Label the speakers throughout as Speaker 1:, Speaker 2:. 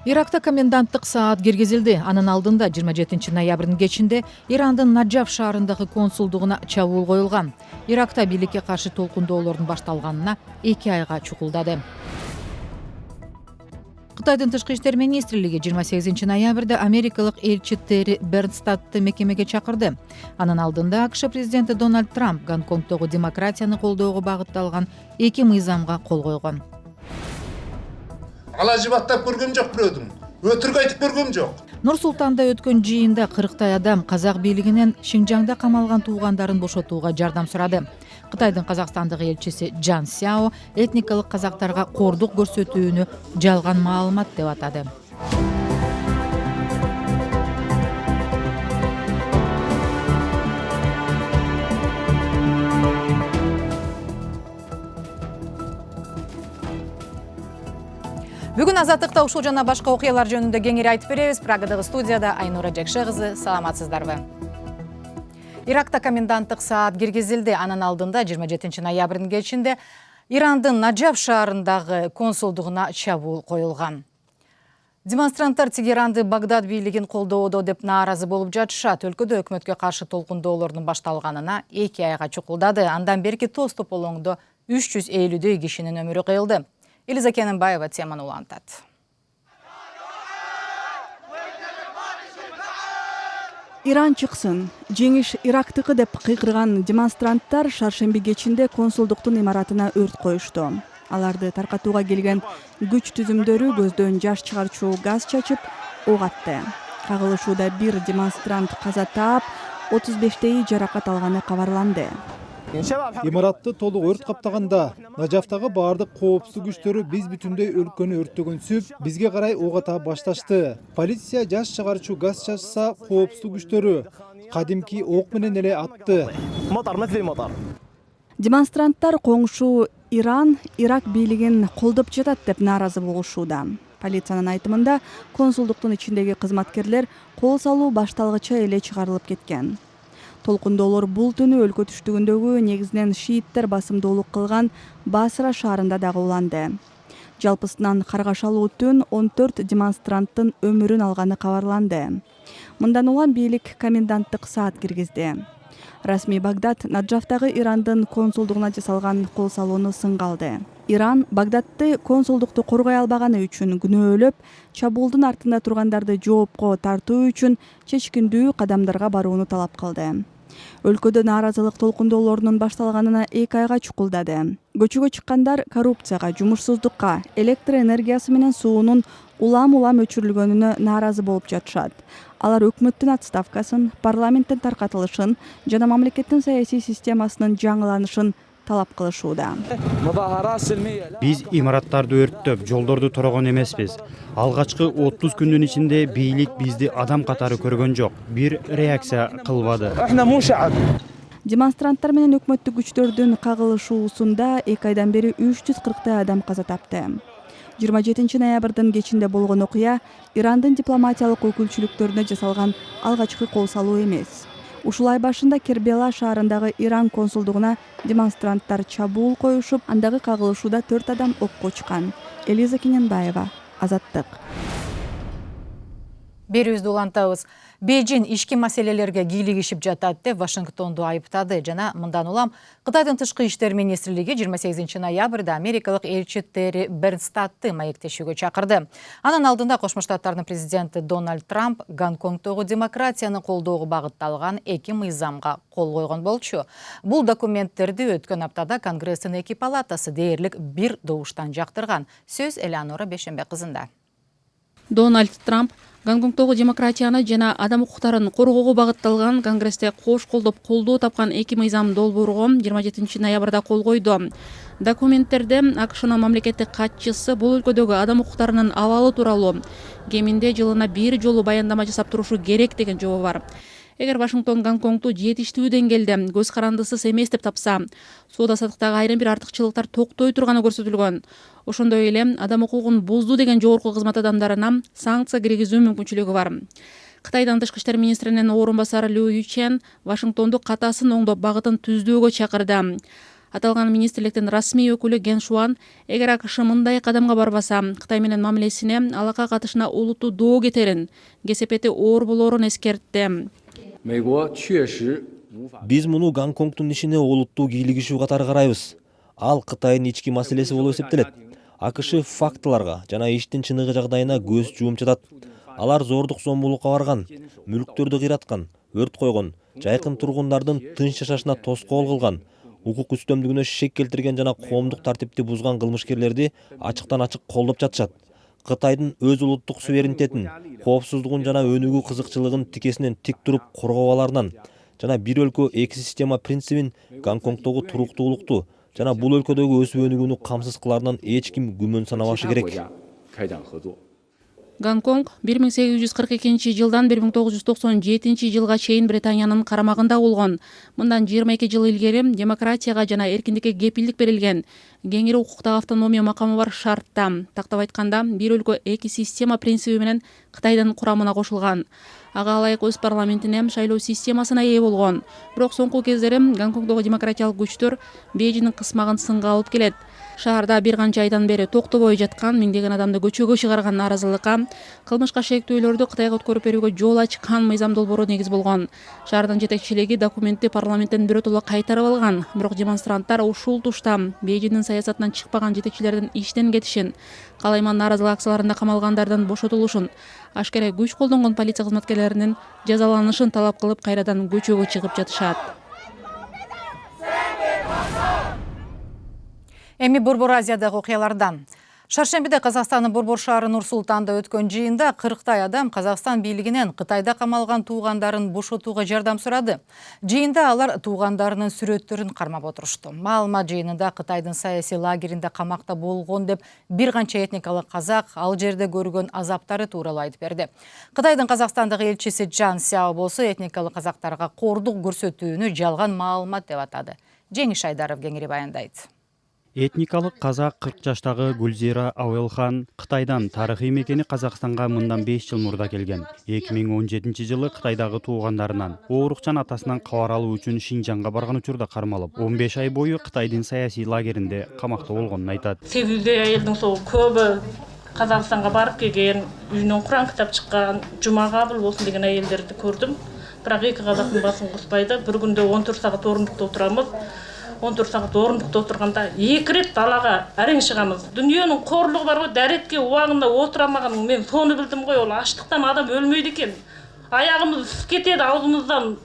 Speaker 1: Иракта коменданттык саат киргизилди. Анын алдында 27 ноябрдын кечинде Ирандын Наджаф шаарындагы консулдугуна чабуул коюлган. Иракта бийликке каршы толкундоолордун башталганына 2 айга чукулдады. Кытайдын тышкы иштер министрлиги 28 ноябрда америкалык элчи Терри Бернстадты мекемеге чакырды. Анын алдында АКШ президенти Дональд Трамп Гонконгдогу демократияны колдоого багытталган 2 мыйзамга кол койгон.
Speaker 2: Ала жыбаттап көргөм жок бирөөдүн. Өтүргө айтып көргөм жок.
Speaker 1: Нур Султанда өткөн жыйында 40 адам казак бийлигинен Шинжаңда камалган туугандарын бошотууга жардам сурады. Кытайдын Казакстандагы элчиси Джан Сяо этникалык казактарга кордук көрсөтүүнү жалган маалымат деп атады. Бүгүн Азаттыкта ушул жана башка окуялар жөнүндө кеңири айтып беребиз. Прагадагы студияда Айнура Жекше кызы. Саламатсыздарбы? Иракта коменданттык саат киргизилди. Анын алдында 27 ноябрдын кечинде Ирандын Наджаф шаарындагы консулдугуна чабуул коюлган. Демонстранттар Тегеранды Багдад бийлигин колдоодо деп нааразы болуп жатышат. Өлкөдө өкмөткө каршы толкундоолордун башталганына 2 айга чукулдады. Андан берки тоз тополоңдо 350дөй кишинин өмүрү кыйылды. Элиза Кененбаева теманы улантат.
Speaker 3: Иран чыксын, жеңиш Ирактыкы деп кыйкырган демонстранттар шаршемби кечинде консулдуктун имаратына өрт коюшту. Аларды таркатууга келген күч түзүмдөрү көздөн жаш чыгарчу газ чачып, ок атты. Кагылышууда бир демонстрант каза таап, 35 жаракат алганы кабарланды.
Speaker 4: Имаратты толук өрт каптаганда Наджафтагы баардык коопсуздук күчтөрү биз бүтүндөй өлкөнү өрттөгөнсүп, бизге карай ок ата башташты. Полиция жаш чыгарчу газ чачса, коопсуздук күчтөрү кадимки ок менен эле атты.
Speaker 3: Демонстранттар коңшу Иран Ирак бийлигин колдоп жатат деп нааразы болушууда. Полициянын айтымында консулдуктун ичиндеги кызматкерлер кол салуу башталгыча эле чыгарылып кеткен. Толкундоолор бул түнү өлкө түштүгүндөгү негизинен шииттер басымдуулук кылган Басра шаарында дагы уланды. Жалпысынан каргашалуу түн 14 демонстранттын өмүрүн алганы кабарланды. Мындан улам бийлик коменданттык саат киргизди. Расмий Багдад Наджафтагы Ирандын консулдугуна жасалган кол салууну сынга алды. Иран Багдадты консулдукту коргой албаганы үчүн күнөөлөп, чабуулдун артында тургандарды жоопко тартуу үчүн чечкиндүү кадамдарга барууну талап кылды. Өлкөдө нааразылык толкундоолорунун башталганына 2 айга чукулдады. Көчөгө чыккандар коррупцияга, жумушсуздукка, электр энергиясы менен суунун улам-улам өчүрүлгөнүнө нааразы болуп жатышат. Алар өкмөттүн отставкасын, парламенттин таркатылышын жана мамлекеттин саясий системасынын жаңыланышын талап кылышууда.
Speaker 5: Биз имараттарды өрттөп, жолдорду торогон эмеспиз. Алгачкы 30 күндүн ичинде бийлик бизди адам катары көргөн жок. Бир реакция кылбады.
Speaker 3: Демонстранттар менен өкмөттүк күчтөрдүн кагылышуусунда 2 айдан бери 340 адам каза тапты. 27 ноябрдын кечинде болгон окуя Ирандын дипломатиялык өкүлчүлүктөрүнө жасалган алгачкы кол салуу эмес. Ушул ай башында Кербела шаарындагы Иран консулдугуна демонстранттар чабуул коюшуп, андагы кагылышууда 4 адам окко чыккан. Элиза Кененбаева, Азаттык.
Speaker 1: Берүүбүздү улантабыз. Бейжин ички маселелерге кийлигишип жатат деп Вашингтонду айыптады. Жана мындан улам Кытайдын тышкы иштер министрлиги 28 ноябрда америкалык элчи Терри Бернстадты маектешүүгө чакырды. Анын алдында Кошмо Штаттардын президенти Дональд Трамп Гонконгдогу демократияны колдоого багытталган 2 мыйзамга кол койгон болчу. Бул документтерди өткөн аптада Конгресстин 2 палатасы дээрлик бир добуштан жактырган. Сөз Элеонора Бешембе кызында.
Speaker 6: Дональд Трамп Гонконгдогу демократияны жана адам укуктарын коргоого багытталган Конгрессте кош колдоп колдоо тапкан 2 мыйзам долбоорго 27 ноябрда кол койду. Документтерде АКШнын мамлекеттик катчысы бул өлкөдөгү адам укуктарынын абалы тууралуу кеминде жылына бир жолу баяндама жасап турушу керек деген жобо бар. Эгер Вашингтон Гонконгду жетиштүү деңгээлде көз карандысыз эмес деп тапса, соода саттыктагы айрым бир артыкчылыктар токтой турганы көрсөтүлгөн. Ошондой эле адам укугун бузду деген жогорку кызмат адамдарына санкция киргизүү мүмкүнчүлүгү бар. Кытайдын тышкы иштер министринин орун басары Лю Ючен Вашингтонду катасын оңдоп багытын түздөөгө чакырды. Аталган министрликтин расмий өкүлү Ген Шуан эгер АКШ мындай кадамга барбаса, Кытай менен мамилесине, алакка катышына олуттуу доо кетерин, кесепети оор болоорун эскертти.
Speaker 7: Биз муну Гонконгдун ишине олуттуу кийлигишүү катары карайбыз. Ал Кытайдын ички маселеси болуп эсептелет. АКШ фактыларга жана иштин чыныгы жагдайына көз жуумуп жатат. Алар зордук зомбулукка барган, мүлктөрдү кыйраткан, өрт койгон, жайкын тургундардын тынч жашашына тоскоол кылган, укук үстөмдүгүнө шек келтирген жана коомдук тартипти бузган кылмышкерлерди ачыктан ачык колдоп жатышат. Кытайдын өз улуттук суверенитетин, коопсуздугун жана өнүгүү кызыкчылыгын тикесинен тик туруп коргоо аларынан жана бир өлкө эки система принцибин Гонконгдогу туруктуулукту жана бул өлкөдөгү өсүп өнүгүүнү камсыз кыларынан эч ким күмөн санабашы керек.
Speaker 6: Гонконг 1842 жылдан 1997 жылга чейин Британиянын карамагында болгон. Мындан 22 жыл илгери демократияга жана эркиндикке кепилдик берилген кеңири укуктагы автономия макамы бар шартта, тактап айтканда, бир өлкө эки система принциби менен Кытайдын курамына кошулган. Ага ылайык өз парламентине шайлоо системасына ээ болгон. Бирок соңку кездери Гонконгдогу демократиялык күчтөр Бейжиңдин кысмагын сынга алып келет. Шаарда бир канча айдан бери токтобой жаткан миңдеген адамды көчөгө чыгарган нааразылыкка, кылмышка шектөөлөрдү Кытайга өткөрүп берүүгө жол ачкан мыйзам долбоору негиз болгон. Шаардын жетекчилиги документти парламенттен биротоло кайтарып алган, бирок демонстранттар ушул тушта Бейжиңдин саясатынан чыкпаган жетекчилердин иштен кетишин, калайман нааразылык акцияларында камалгандардын бошотулушун, ашкере күч колдонгон полиция кызматкерлеринин жазаланышын талап кылып кайрадан көчөгө чыгып жатышат.
Speaker 1: Эми Борбор Азиядагы окуялардан. Шаршембиде Казакстандын Борбор шаары Нур-Султанда өткөн жыйында 40 адам Казакстан бийлигинен Кытайда камалган туугандарын бошотууга жардам сурады. Жыйында алар туугандарынын сүрөттөрүн кармап отурушту. Маалымат жыйынында Кытайдын саясий лагеринде камакта болгон деп бир канча этникалык казак ал жерде көргөн азаптары тууралуу айтып берди. Кытайдын Казакстандагы элчиси Джан Сяо болсо этникалык казактарга кордук көрсөтүүнү жалган маалымат деп атады. Жеңиш Айдаров кеңири баяндайт.
Speaker 5: Этникалык казак 40 жаштагы Гүлзира Ауэлхан Кытайдан тарыхый мекени Казакстанга мындан 5 жыл мурда келген. 2017 жылы Кытайдагы туугандарынан оорукчан атасынан кабар алуу үчүн Шинжаңга барган учурда кармалып, 15 ай бою Кытайдын саясий лагеринде камакта болгонун айтат.
Speaker 8: Сегизде айылдын сол көбү Казакстанга барып келген, үйүнөн Куран китап чыккан, жума кабыл болсун деген айылдерди көрдүм. Бирок эки казактын басын кыспайды. Бир күндө 14 саат орындукта отурамыз. 14 саат орындукта отурганда 2 рет далага арең чыгамыз. Дүнүйөнүн корлугу барбы, даретке убагында отурамаганым мен сону билдим го, ол ачлыктан адам өлмөйдү экен. Аягымыз кетет, аузумуздан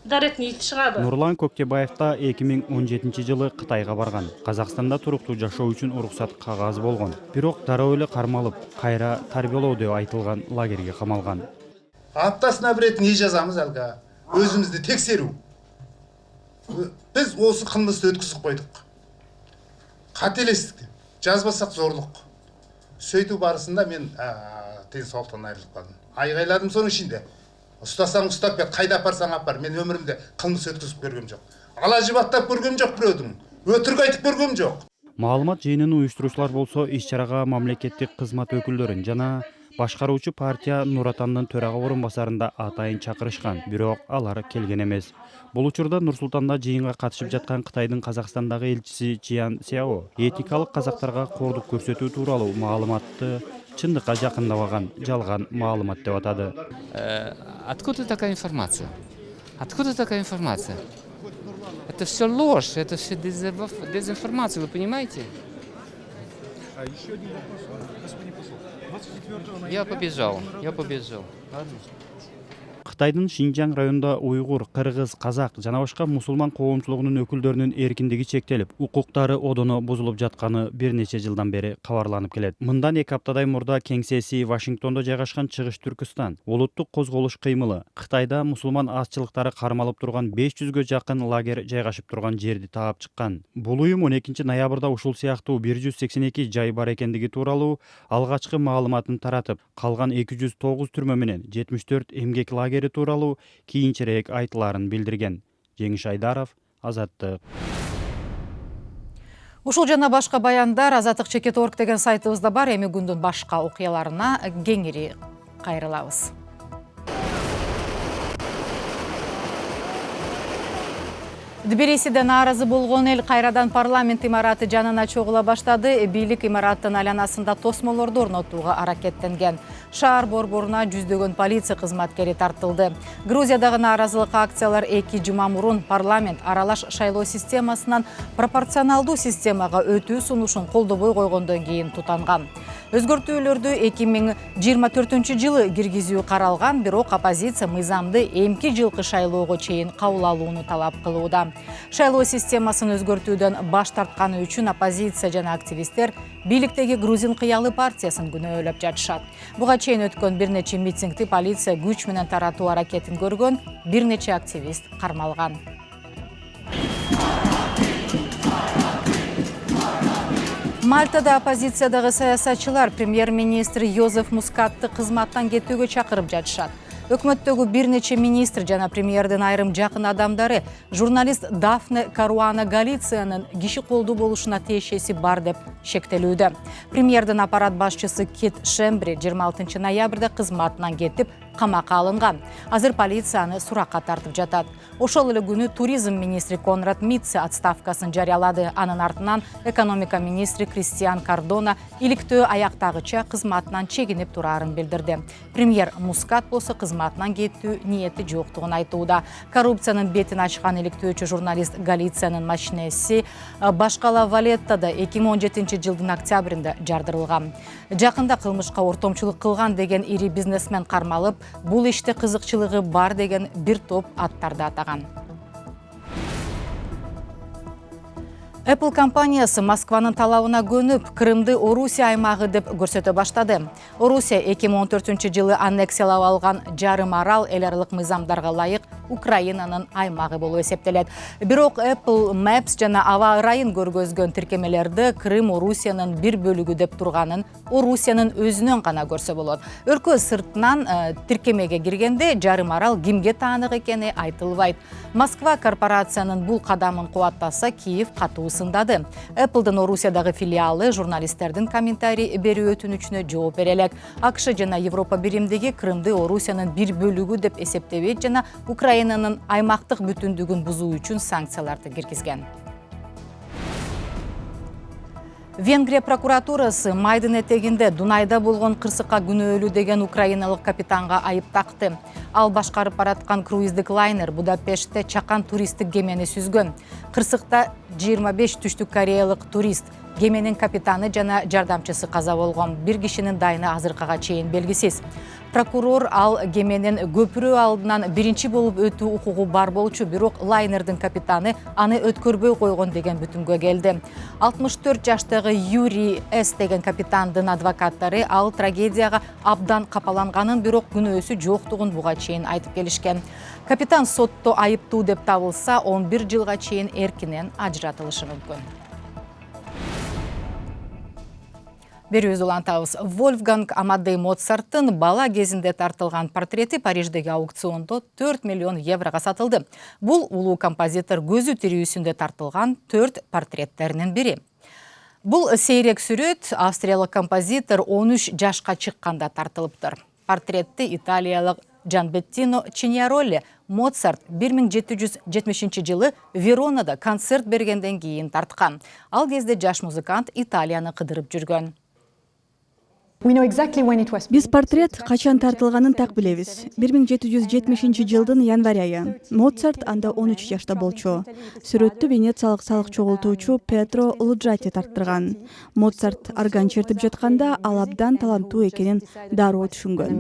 Speaker 8: дареттин ити чыгады.
Speaker 5: Нурлан Көктебаев да 2017 жылы Кытайга барган. Казакстанда туруктуу жашоо үчүн уруксат кагазы болгон. Бирок дароо эле кармалып, кайра тарбиялоо деп айтылган лагерге камалган.
Speaker 2: Аптасына бир рет не жазамыз алга? Өзүмүздү текшерүү. Biz осы кылмышты өткүзүп койдук. Кателестик. Жазбасак зорлук. Сөйтүү барысында мен тен соолуктан айрылып калдым. Айгайладым сонун ичинде. Устасаң устап кет, кайда апарсаң апар. Мен өмүрүмдө кылмыс өткүзүп көргөм жок. Алажыбаттап көргөм жок бирөөдүн. Өтүрүк айтып көргөм жок.
Speaker 5: Маалымат жыйынын уюштуруучулар болсо иш-чарага мамлекеттик кызмат өкүлдөрүн жана башкаруучу партия Нур Атандын төрага орун басарында атайын чакырышкан, бирок алар келген эмес. Бул учурда Нур-Султанда жыйынга катышып жаткан Кытайдын Казакстандагы элчиси Чиян Сяо этникалык казактарга кордук көрсөтүү тууралуу маалыматты чындыкка жакындабаган жалган маалымат деп атады.
Speaker 9: Откуда такая информация? Откуда такая информация? Это все ложь, это все дезинформация, вы понимаете? Я побежал. Ладно.
Speaker 5: Кытайдын Шинжаң районунда уйгур, кыргыз, казак жана башка мусулман коомчулугунун өкүлдөрүнүн эркиндиги чектелип, укуктары одоно бузулуп жатканы бир нече жылдан бери кабарланып келет. Мындан 2 аптадай мурда кеңсеси Вашингтондо жайгашкан Чыгыш Түркүстан улуттук козголуш кыймылы Кытайда мусулман азчылыктары кармалып турган 500гө жакын лагерь жайгашып турган жерди таап чыккан. Бул уюм 12 ноябрда ушул сыяктуу 182 жай бар экендиги тууралуу алгачкы маалыматын таратып, калган 209 түрмө менен 74 эмгек лагери тууралуу кийинчерээк айтыларын билдирген. Жеңиш Айдаров, Азаттык.
Speaker 1: Ушул жана башка баяндар Азаттык.org деген сайтыбызда бар. Эми күндүн башка окуяларына кеңири кайрылабыз. Тбилисиде нааразы болгон эл кайрадан парламент имараты жанына чогула баштады. Бийлик имараттын айланасында тосмолорду орнотууга аракеттенген. Шаар борборуна жүздөгөн полиция кызматкери тартылды. Грузиядагы нааразылык акциялар 2 жума мурун парламент аралаш шайлоо системасынан пропорционалдуу системага өтүү сунушун колдобой койгондон кийин тутанган. Өзгөртүүлөрдү 2024-жылы киргизүү каралган, бирок оппозиция мыйзамды эмки жылкы шайлоого чейин кабыл алууну талап кылууда. Шайлоо системасын өзгөртүүдөн баш тартканы үчүн оппозиция жана активисттер бийликтеги Грузин кыялы партиясын күнөөлөп жатышат. Буга чейин өткөн бир нече митингди полиция күч менен таратуу аракетин көргөн, бир нече активист кармалган. Мальтада оппозициядагы саясатчылар премьер-министр Йозеф Мускатты кызматтан кетүүгө чакырып жатышат. Өкмөттөгү бир нече министр жана премьердин айрым жакын адамдары журналист Дафне Каруана Галициянын киши колдуу болушуна тиешеси бар деп шектелүүдө. Премьердин аппарат башчысы Кит Шембри 26 ноябрда кызматынан кетип, камакка алынган. Азыр полиция аны суракка тартып жатат. Ошол эле күнү туризм министри Конрад Митце отставкасын жарыялады. Анын артынан экономика министри Кристиан Кардона иликтөө аяктагыча кызматынан чегинип турарын билдирди. Премьер Мускат болсо кызматынан кетүү ниети жоктугун айтууда. Коррупциянын бетин ачкан иликтөөчү журналист Галициянын машинеси Башкала Валеттада 2017 жылдын октябрында жардырылган. Жакында кылмышка ортомчулук кылган деген ири бизнесмен кармалып, бул иште кызыкчылыгы бар деген бир топ аттарды атаган. Apple компаниясы Москванын талабына көнүп, Крымды Орусия аймагы деп көрсөтө баштады. Орусия 2014 жылы аннексиялап алган жарым арал эл аралык мыйзамдарга ылайык Украинанын аймагы болуп эсептелет. Бирок Apple Maps жана аба ырайын көргөзгөн тиркемелерди Крым Орусиянын бир бөлүгү деп турганын Орусиянын өзүнөн гана көрсө болот. Өлкө сыртынан тиркемеге киргенде жарым арал кимге таанык экени айтылбайт. Москва корпорациянын бул кадамын кубаттаса, Киев катуу сындады. Apple'дын Орусиядагы филиалы журналисттердин комментарий берүү өтүнүчүнө жооп бере элек. АКШ жана Европа биримдиги Крымды Орусиянын бир бөлүгү деп эсептебейт жана Украинанын аймактык бүтүндүгүн бузуу үчүн санкцияларды киргизген. Венгрия прокуратурасы майдын этегинде Дунайда болгон кырсыкка күнөөлүү деген украиналык капитанга айып такты. Ал башкарып бараткан круиздик лайнер Будапештте чакан туристтик кемени сүзгөн. Кырсыкта 25 түштүк кореялык турист, кеменин капитаны жана жардамчысы каза болгон. Бир кишинин дайыны азыркыга чейин белгисиз. Прокурор ал кеменин көпүрө алдынан биринчи болуп өтүү укугу бар болчу, бирок лайнердин капитаны аны өткөрбөй койгон деген бүтүнгө келди. 64 жаштагы Юрий С деген капитандын адвокаттары ал трагедияга абдан капаланганын, бирок күнөөсү жоктугун буга чейин айтып келишкен. Капитан сотто айыптуу деп табылса, 11 жылга чейин эркинен ажыратылышы мүмкүн. Берүүбүздү улантабыз. Вольфганг Амадей Моцарттын бала кезинде тартылган портрети Париждеги аукциондо 4 миллион еврога сатылды. Бул улуу композитор көзү тирүүсүндө тартылган 4 портреттеринин бири. Бул сейрек сүрөт австриялык композитор 13 жашка чыкканда тартылыптыр. Портретти италиялык Джанбеттино Чиньяролли Моцарт 1770 жылы Веронада концерт бергенден кийин тарткан. Ал кезде жаш музыкант Италияны кыдырып жүргөн.
Speaker 3: Биз портрет качан тартылганын так билебиз. 1770 жылдын январь айы. Моцарт анда 13 жашта болчу. Сүрөттү венециялык салык чогултуучу Петро Луджати тарттырган. Моцарт орган чертип жатканда ал абдан таланттуу экенин дароо түшүнгөн.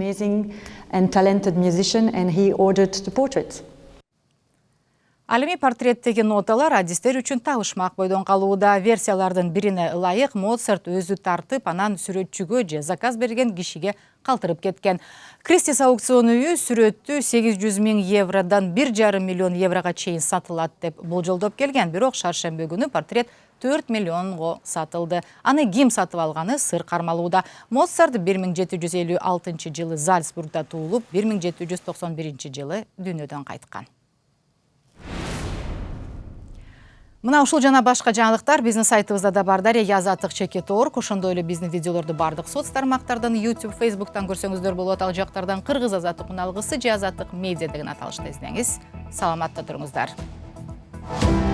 Speaker 1: Ал эми портреттеги ноталар адистер үчүн табышмак бойдон калууда. Версиялардын бирине ылайык Моцарт өзү тартып, анан сүрөтчүгө же заказ берген кишиге калтырып кеткен. Кристис аукцион үйү сүрөттү 800 000 евродан 1,5 миллион еврога чейин сатылат деп болжолдоп келген. Бирок шаршемби күнү портрет 4 миллионго сатылды. Аны ким сатып алганы сыр кармалууда. Моцарт 1756 жылы Зальцбургда туулуп, 1791 жылы дүйнөдөн кайткан. Мына ушул жана башка жаңылыктар биздин сайтыбызда да бар. Дарья Азаттык.org. Ошондой эле биздин видеолорду бардык соц тармактардан, YouTube, Facebook'тан көрсөңүздөр болот. Ал жактардан Кыргыз Азаттык уналгысы же Азаттык медиа деген аталышта издеңиз. Саламатта туруңуздар. болот.